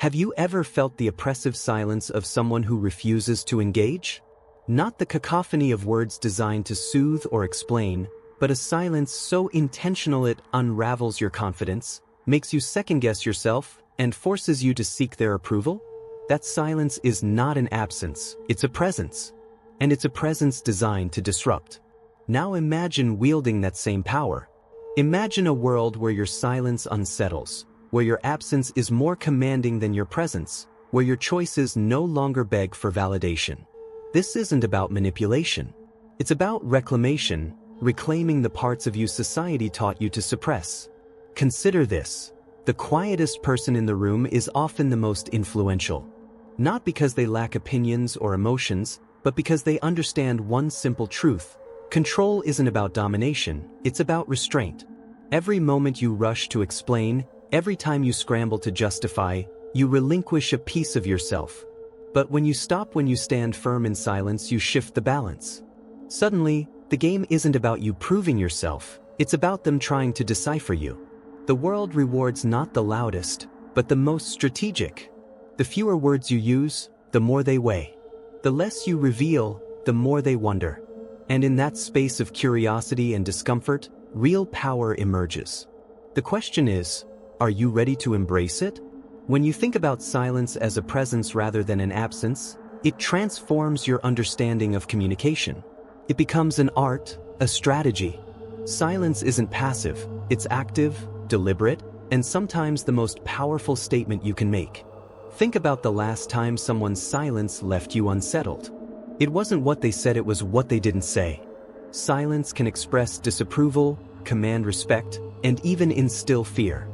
Have you ever felt the oppressive silence of someone who refuses to engage? Not the cacophony of words designed to soothe or explain, but a silence so intentional it unravels your confidence, makes you second-guess yourself, and forces you to seek their approval? That silence is not an absence, it's a presence. And it's a presence designed to disrupt. Now imagine wielding that same power. Imagine a world where your silence unsettles, where your absence is more commanding than your presence, where your choices no longer beg for validation. This isn't about manipulation. It's about reclamation, reclaiming the parts of you society taught you to suppress. Consider this. The quietest person in the room is often the most influential. Not because they lack opinions or emotions, but because they understand one simple truth. Control isn't about domination, it's about restraint. Every moment you rush to explain, every time you scramble to justify, you relinquish a piece of yourself. But when you stop, when you stand firm in silence, you shift the balance. Suddenly, the game isn't about you proving yourself, it's about them trying to decipher you. The world rewards not the loudest, but the most strategic. The fewer words you use, the more they weigh. The less you reveal, the more they wonder. And in that space of curiosity and discomfort, real power emerges. The question is, are you ready to embrace it? When you think about silence as a presence rather than an absence, it transforms your understanding of communication. It becomes an art, a strategy. Silence isn't passive, it's active, deliberate, and sometimes the most powerful statement you can make. Think about the last time someone's silence left you unsettled. It wasn't what they said, it was what they didn't say. Silence can express disapproval, command respect, and even instill fear.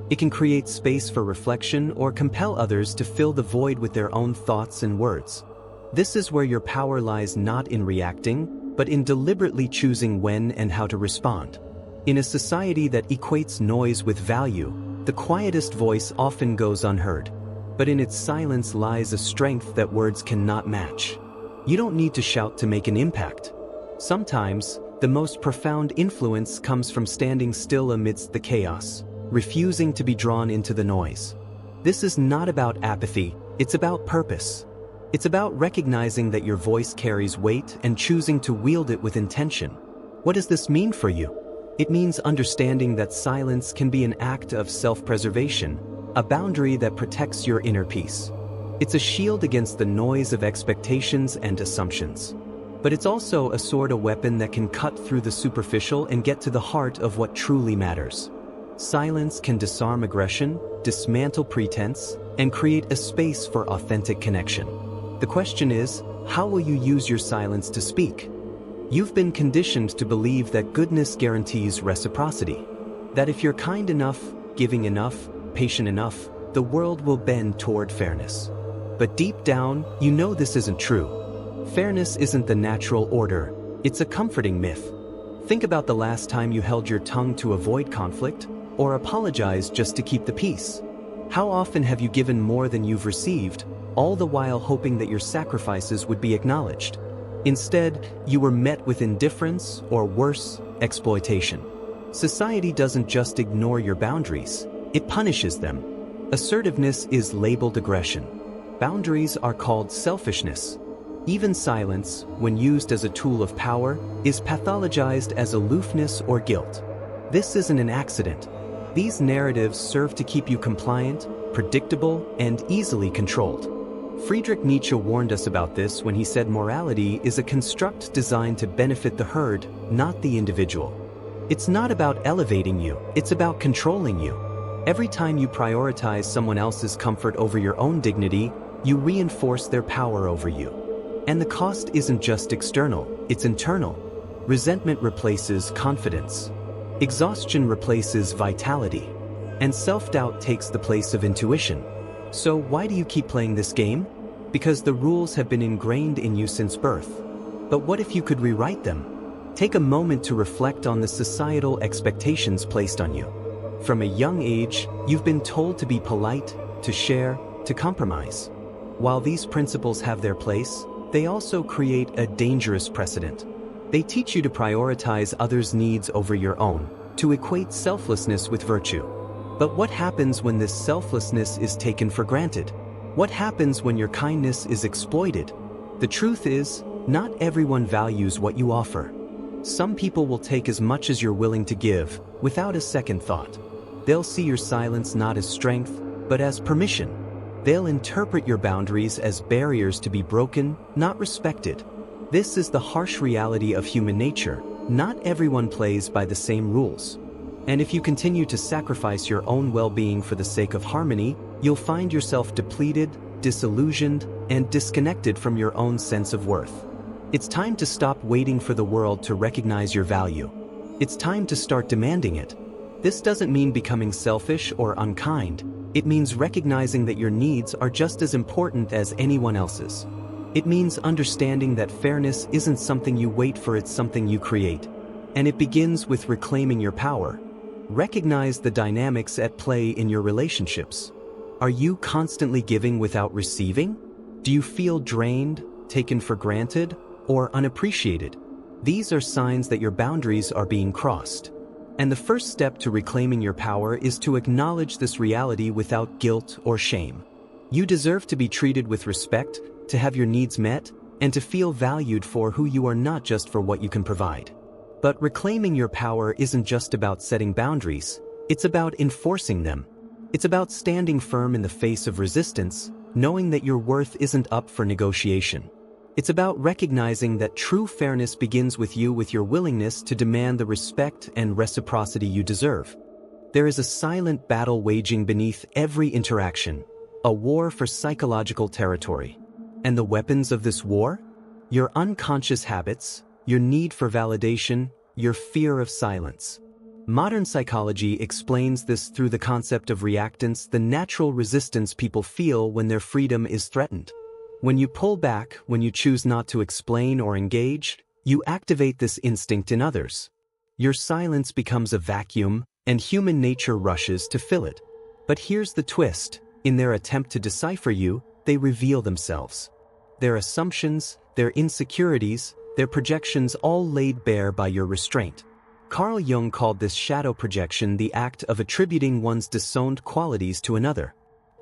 It can create space for reflection or compel others to fill the void with their own thoughts and words. This is where your power lies, not in reacting, but in deliberately choosing when and how to respond. In a society that equates noise with value, the quietest voice often goes unheard. But in its silence lies a strength that words cannot match. You don't need to shout to make an impact. Sometimes, the most profound influence comes from standing still amidst the chaos, refusing to be drawn into the noise. This is not about apathy, it's about purpose. It's about recognizing that your voice carries weight and choosing to wield it with intention. What does this mean for you? It means understanding that silence can be an act of self-preservation, a boundary that protects your inner peace. It's a shield against the noise of expectations and assumptions. But it's also a sword, a weapon that can cut through the superficial and get to the heart of what truly matters. Silence can disarm aggression, dismantle pretense, and create a space for authentic connection. The question is, how will you use your silence to speak? You've been conditioned to believe that goodness guarantees reciprocity. That if you're kind enough, giving enough, patient enough, the world will bend toward fairness. But deep down, you know this isn't true. Fairness isn't the natural order, it's a comforting myth. Think about the last time you held your tongue to avoid conflict, or apologized just to keep the peace. How often have you given more than you've received, all the while hoping that your sacrifices would be acknowledged? Instead, you were met with indifference, or worse, exploitation. Society doesn't just ignore your boundaries, it punishes them. Assertiveness is labeled aggression. Boundaries are called selfishness. Even silence, when used as a tool of power, is pathologized as aloofness or guilt. This isn't an accident. These narratives serve to keep you compliant, predictable, and easily controlled. Friedrich Nietzsche warned us about this when he said morality is a construct designed to benefit the herd, not the individual. It's not about elevating you, it's about controlling you. Every time you prioritize someone else's comfort over your own dignity, you reinforce their power over you. And the cost isn't just external, it's internal. Resentment replaces confidence. Exhaustion replaces vitality. And self-doubt takes the place of intuition. So why do you keep playing this game? Because the rules have been ingrained in you since birth. But what if you could rewrite them? Take a moment to reflect on the societal expectations placed on you. From a young age, you've been told to be polite, to share, to compromise. While these principles have their place, they also create a dangerous precedent. They teach you to prioritize others' needs over your own, to equate selflessness with virtue. But what happens when this selflessness is taken for granted? What happens when your kindness is exploited? The truth is, not everyone values what you offer. Some people will take as much as you're willing to give, without a second thought. They'll see your silence not as strength, but as permission. They'll interpret your boundaries as barriers to be broken, not respected. This is the harsh reality of human nature. Not everyone plays by the same rules. And if you continue to sacrifice your own well-being for the sake of harmony, you'll find yourself depleted, disillusioned, and disconnected from your own sense of worth. It's time to stop waiting for the world to recognize your value. It's time to start demanding it. This doesn't mean becoming selfish or unkind. It means recognizing that your needs are just as important as anyone else's. It means understanding that fairness isn't something you wait for, it's something you create. And it begins with reclaiming your power. Recognize the dynamics at play in your relationships. Are you constantly giving without receiving? Do you feel drained, taken for granted, or unappreciated? These are signs that your boundaries are being crossed. And the first step to reclaiming your power is to acknowledge this reality without guilt or shame. You deserve to be treated with respect, to have your needs met, and to feel valued for who you are, not just for what you can provide. But reclaiming your power isn't just about setting boundaries, it's about enforcing them. It's about standing firm in the face of resistance, knowing that your worth isn't up for negotiation. It's about recognizing that true fairness begins with you, with your willingness to demand the respect and reciprocity you deserve. There is a silent battle waging beneath every interaction, a war for psychological territory. And the weapons of this war? Your unconscious habits, your need for validation, your fear of silence. Modern psychology explains this through the concept of reactance, the natural resistance people feel when their freedom is threatened. When you pull back, when you choose not to explain or engage, you activate this instinct in others. Your silence becomes a vacuum, and human nature rushes to fill it. But here's the twist: in their attempt to decipher you, they reveal themselves. Their assumptions, their insecurities, their projections, all laid bare by your restraint. Carl Jung called this shadow projection the act of attributing one's disowned qualities to another.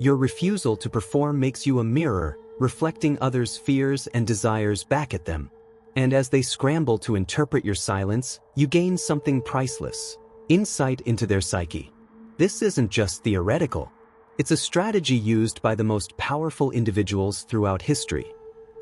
Your refusal to perform makes you a mirror, reflecting others' fears and desires back at them. And as they scramble to interpret your silence, you gain something priceless: insight into their psyche. This isn't just theoretical. It's a strategy used by the most powerful individuals throughout history.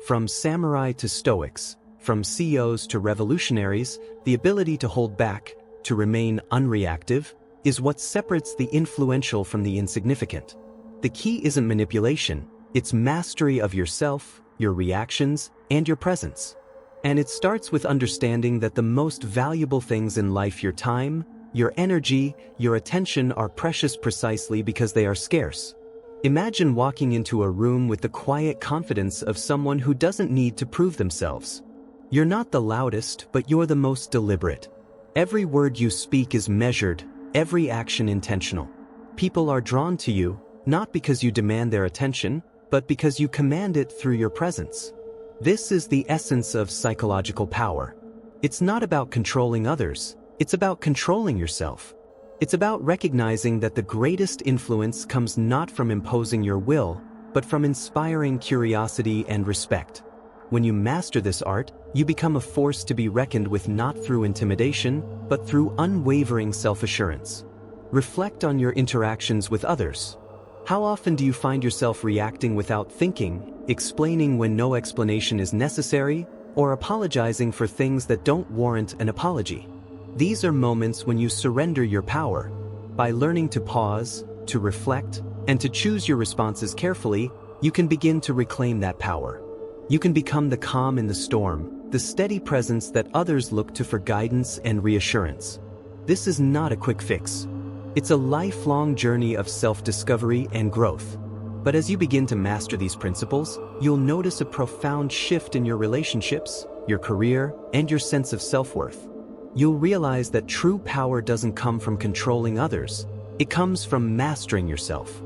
From samurai to stoics, from CEOs to revolutionaries, the ability to hold back, to remain unreactive, is what separates the influential from the insignificant. The key isn't manipulation, it's mastery of yourself, your reactions, and your presence. And it starts with understanding that the most valuable things in life, your time, your energy, your attention, are precious precisely because they are scarce. Imagine walking into a room with the quiet confidence of someone who doesn't need to prove themselves. You're not the loudest, but you're the most deliberate. Every word you speak is measured, every action intentional. People are drawn to you, not because you demand their attention, but because you command it through your presence. This is the essence of psychological power. It's not about controlling others, it's about controlling yourself. It's about recognizing that the greatest influence comes not from imposing your will, but from inspiring curiosity and respect. When you master this art, you become a force to be reckoned with, not through intimidation, but through unwavering self-assurance. Reflect on your interactions with others. How often do you find yourself reacting without thinking, explaining when no explanation is necessary, or apologizing for things that don't warrant an apology? These are moments when you surrender your power. By learning to pause, to reflect, and to choose your responses carefully, you can begin to reclaim that power. You can become the calm in the storm, the steady presence that others look to for guidance and reassurance. This is not a quick fix. It's a lifelong journey of self-discovery and growth. But as you begin to master these principles, you'll notice a profound shift in your relationships, your career, and your sense of self-worth. You'll realize that true power doesn't come from controlling others. It comes from mastering yourself.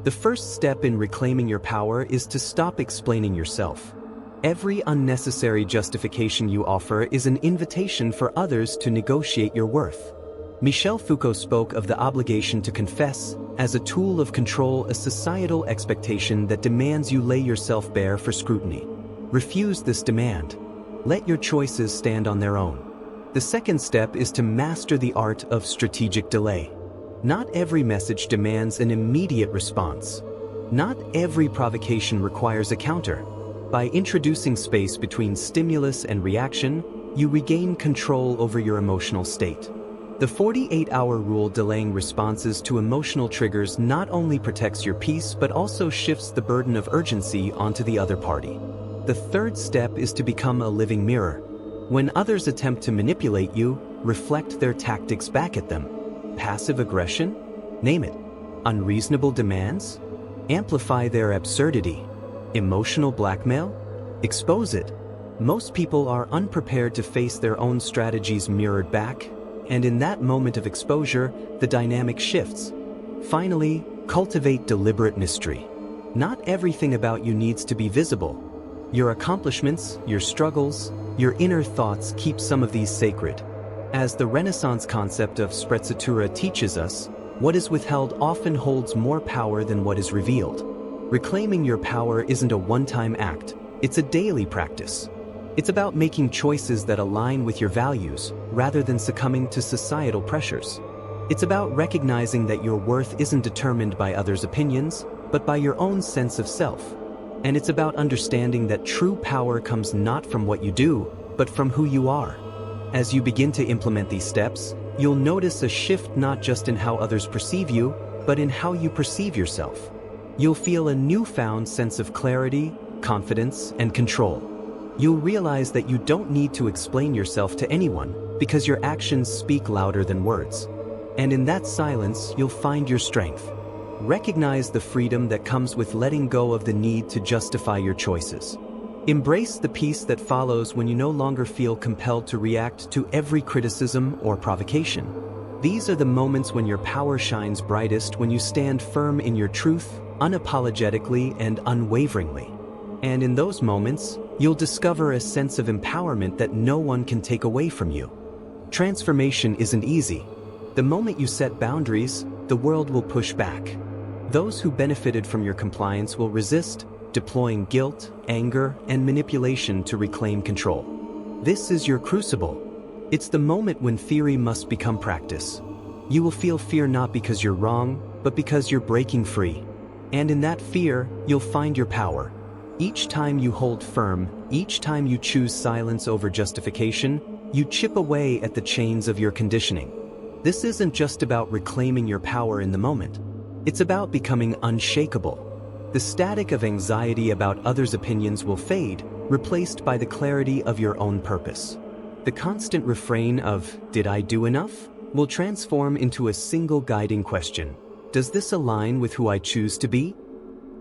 The first step in reclaiming your power is to stop explaining yourself. Every unnecessary justification you offer is an invitation for others to negotiate your worth. Michel Foucault spoke of the obligation to confess as a tool of control, a societal expectation that demands you lay yourself bare for scrutiny. Refuse this demand. Let your choices stand on their own. The second step is to master the art of strategic delay. Not every message demands an immediate response. Not every provocation requires a counter. By introducing space between stimulus and reaction, you regain control over your emotional state. The 48-hour rule, delaying responses to emotional triggers, not only protects your peace but also shifts the burden of urgency onto the other party. The third step is to become a living mirror. When others attempt to manipulate you, reflect their tactics back at them. Passive aggression? Name it. Unreasonable demands? Amplify their absurdity. Emotional blackmail? Expose it. Most people are unprepared to face their own strategies mirrored back, and in that moment of exposure, the dynamic shifts. Finally, cultivate deliberate mystery. Not everything about you needs to be visible. Your accomplishments, your struggles, your inner thoughts, keep some of these sacred. As the Renaissance concept of sprezzatura teaches us, what is withheld often holds more power than what is revealed. Reclaiming your power isn't a one-time act, it's a daily practice. It's about making choices that align with your values, rather than succumbing to societal pressures. It's about recognizing that your worth isn't determined by others' opinions, but by your own sense of self. And it's about understanding that true power comes not from what you do, but from who you are. As you begin to implement these steps, you'll notice a shift not just in how others perceive you, but in how you perceive yourself. You'll feel a newfound sense of clarity, confidence, and control. You'll realize that you don't need to explain yourself to anyone, because your actions speak louder than words. And in that silence, you'll find your strength. Recognize the freedom that comes with letting go of the need to justify your choices. Embrace the peace that follows when you no longer feel compelled to react to every criticism or provocation. These are the moments when your power shines brightest, when you stand firm in your truth, unapologetically and unwaveringly. And in those moments, you'll discover a sense of empowerment that no one can take away from you. Transformation isn't easy. The moment you set boundaries, the world will push back. Those who benefited from your compliance will resist, deploying guilt, anger, and manipulation to reclaim control. This is your crucible. It's the moment when theory must become practice. You will feel fear not because you're wrong, but because you're breaking free. And in that fear, you'll find your power. Each time you hold firm, each time you choose silence over justification, you chip away at the chains of your conditioning. This isn't just about reclaiming your power in the moment. It's about becoming unshakable. The static of anxiety about others' opinions will fade, replaced by the clarity of your own purpose. The constant refrain of, "Did I do enough?" will transform into a single guiding question. Does this align with who I choose to be?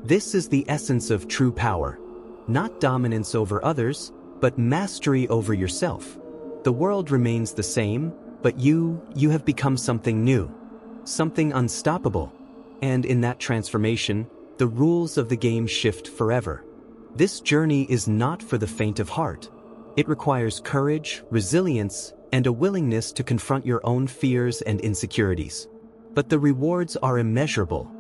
This is the essence of true power. Not dominance over others, but mastery over yourself. The world remains the same, but you have become something new, something unstoppable. And in that transformation, the rules of the game shift forever. This journey is not for the faint of heart. It requires courage, resilience, and a willingness to confront your own fears and insecurities. But the rewards are immeasurable.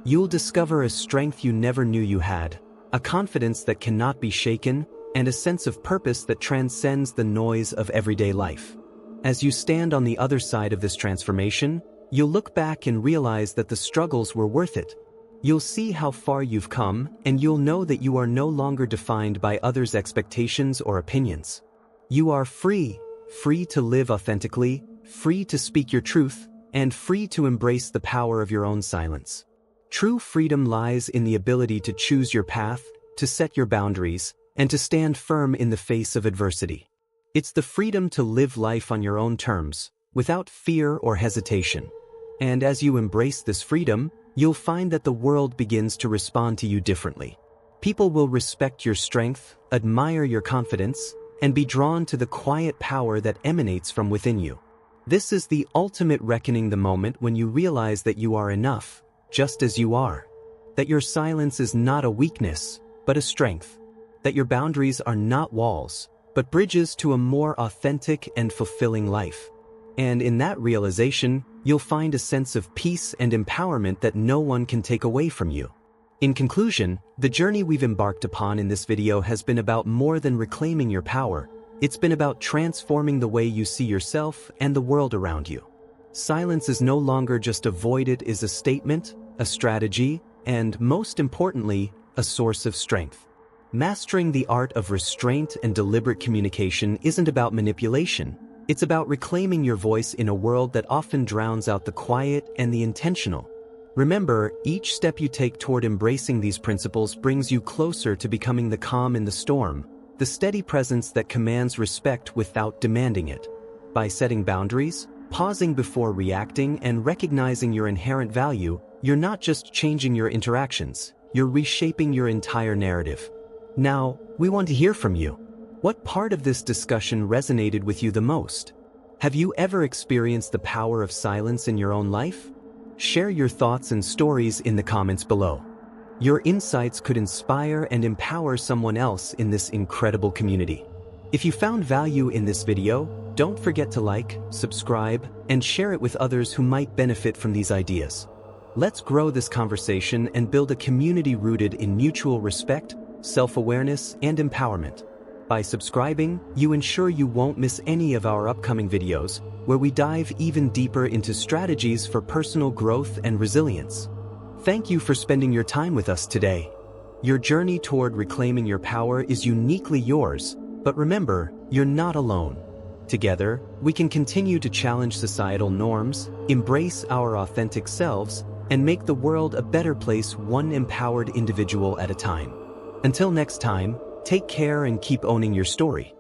You'll discover a strength you never knew you had, a confidence that cannot be shaken, and a sense of purpose that transcends the noise of everyday life. As you stand on the other side of this transformation, you'll look back and realize that the struggles were worth it. You'll see how far you've come, and you'll know that you are no longer defined by others' expectations or opinions. You are free, free to live authentically, free to speak your truth, and free to embrace the power of your own silence. True freedom lies in the ability to choose your path, to set your boundaries, and to stand firm in the face of adversity. It's the freedom to live life on your own terms, without fear or hesitation. And as you embrace this freedom, you'll find that the world begins to respond to you differently. People will respect your strength, admire your confidence, and be drawn to the quiet power that emanates from within you. This is the ultimate reckoning, the moment when you realize that you are enough, just as you are. That your silence is not a weakness, but a strength. That your boundaries are not walls, but bridges to a more authentic and fulfilling life. And in that realization, you'll find a sense of peace and empowerment that no one can take away from you. In conclusion, the journey we've embarked upon in this video has been about more than reclaiming your power. It's been about transforming the way you see yourself and the world around you. Silence is no longer just a void, it is a statement, a strategy, and most importantly, a source of strength. Mastering the art of restraint and deliberate communication isn't about manipulation. It's about reclaiming your voice in a world that often drowns out the quiet and the intentional. Remember, each step you take toward embracing these principles brings you closer to becoming the calm in the storm, the steady presence that commands respect without demanding it. By setting boundaries, pausing before reacting, and recognizing your inherent value, you're not just changing your interactions, you're reshaping your entire narrative. Now, we want to hear from you. What part of this discussion resonated with you the most? Have you ever experienced the power of silence in your own life? Share your thoughts and stories in the comments below. Your insights could inspire and empower someone else in this incredible community. If you found value in this video, don't forget to like, subscribe, and share it with others who might benefit from these ideas. Let's grow this conversation and build a community rooted in mutual respect, self-awareness, and empowerment. By subscribing, you ensure you won't miss any of our upcoming videos, where we dive even deeper into strategies for personal growth and resilience. Thank you for spending your time with us today. Your journey toward reclaiming your power is uniquely yours, but remember, you're not alone. Together, we can continue to challenge societal norms, embrace our authentic selves, and make the world a better place one empowered individual at a time. Until next time, take care and keep owning your story.